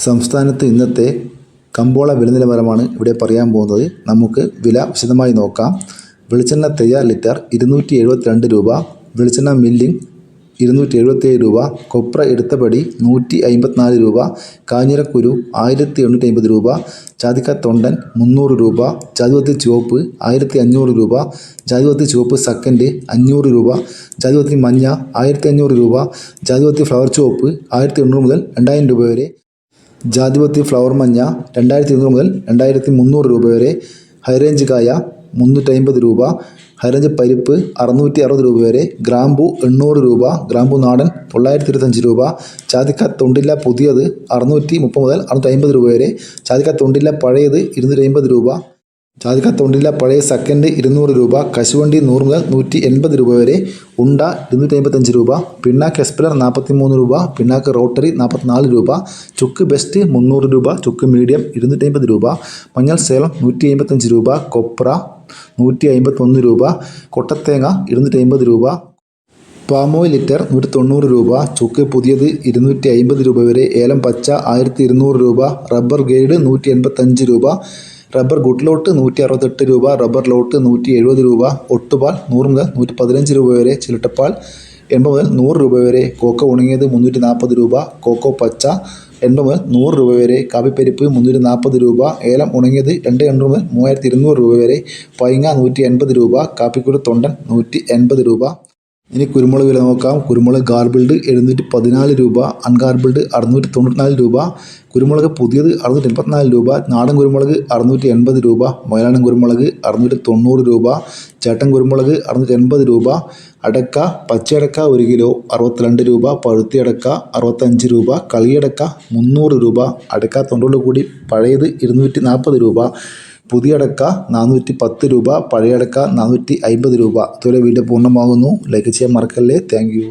സംസ്ഥാനത്ത് ഇന്നത്തെ കമ്പോള വില നിലവാരമാണ് ഇവിടെ പറയാൻ പോകുന്നത്. നമുക്ക് വില വിശദമായി നോക്കാം. വെളിച്ചെണ്ണ തയ്യാർ ലിറ്റർ 272 രൂപ, വെളിച്ചെണ്ണ മില്ലിംഗ് 277 രൂപ, കൊപ്ര എടുത്തപടി 154 രൂപ, കാഞ്ഞിരക്കുരു 1850 രൂപ, ജാതിക്ക തൊണ്ടൻ 300 രൂപ, ജാതിപത്രി ചുവപ്പ് 1500 രൂപ, ജാതിപത്രി ചുവപ്പ് സെക്കൻഡ് 500 രൂപ, ജാതിപത്രി മഞ്ഞ 1500 രൂപ, ജാതിപത്രി ഫ്ലവർ ചുവപ്പ് 1800 മുതൽ 2000 രൂപ വരെ, ജാതിപത്രി ഫ്ലവർ മഞ്ഞ 2200 മുതൽ 2300 രൂപ വരെ, ഹൈറേഞ്ച് കായ 350 രൂപ, ഹൈറേഞ്ച് പരിപ്പ് 660 രൂപ വരെ, ഗ്രാമ്പു 800 രൂപ, ഗ്രാമ്പു നാടൻ 925 രൂപ, ജാതിക്ക തൊണ്ടില്ല പുതിയത് 630 മുതൽ 650 രൂപ വരെ, ജാതിക്ക തൊണ്ടില്ല പഴയത് 250 രൂപ, ജാതിക്ക തൊണ്ടില്ല പഴയ സെക്കൻഡ് 200 രൂപ, കശുവണ്ടി 100 മുതൽ 180 രൂപ വരെ, ഉണ്ട 255 രൂപ, പിണ്ണാക്ക് എസ്പെലർ 43 രൂപ, പിണ്ണാക്ക് റോട്ടറി 44 രൂപ, ചുക്ക് ബെസ്റ്റ് 300 രൂപ, ചുക്ക് മീഡിയം 250 രൂപ, മഞ്ഞൾ സേലം 155 രൂപ, കൊപ്ര 151 രൂപ, കൊട്ടത്തേങ്ങ 250 രൂപ, പാമോയിൽ ലിറ്റർ 190 രൂപ, ചുക്ക് പുതിയത് 250 രൂപ വരെ, ഏലം പച്ച 1200 രൂപ, റബ്ബർ ഗൈഡ് 185 രൂപ, റബ്ബർ ഗുഡ്ലോട്ട് 168 രൂപ, റബ്ബർ ലോട്ട് 170 രൂപ, ഒട്ടുപാൽ 100 മുതൽ 115 രൂപ വരെ, ചിരട്ടപ്പാൽ 80 മുതൽ 100 രൂപ വരെ, കോക്കോ ഉണങ്ങിയത് 340 രൂപ, കോക്കോ പച്ച 80 മുതൽ 100 രൂപ വരെ, കാപ്പിപ്പരിപ്പ് 340 രൂപ, ഏലം ഉണങ്ങിയത് 200 മുതൽ 3200 രൂപ വരെ, പൈങ്ങ 180 രൂപ, കാപ്പിക്കുരു തൊണ്ടൻ 180 രൂപ. ഇനി കുരുമുളക് വില നോക്കാം. കുരുമുളക് ഗാർബിൾഡ് 714 രൂപ, അൺഗാർബിൾഡ് 694 രൂപ, കുരുമുളക് പുതിയത് 684 രൂപ, നാടൻ കുരുമുളക് 680 രൂപ, മലയാളം കുരുമുളക് 690 രൂപ, ചേട്ടൻ കുരുമുളക് 680 രൂപ, അടക്ക പച്ചയടക്ക 1 കിലോ 62 രൂപ, പഴുത്തിയടക്ക 65 രൂപ, കളിയടക്ക 300 രൂപ, അടക്ക തൊണ്ടോട് കൂടി പഴയത് 240 രൂപ, പുതിയ അടക്ക 410 രൂപ, പഴയ അടക്ക 450 രൂപ. ഇതുവരെ വീഡിയോ പൂർണ്ണമാകുന്നു. ലൈക്ക് ചെയ്യാൻ മറക്കല്ലേ. Thank you.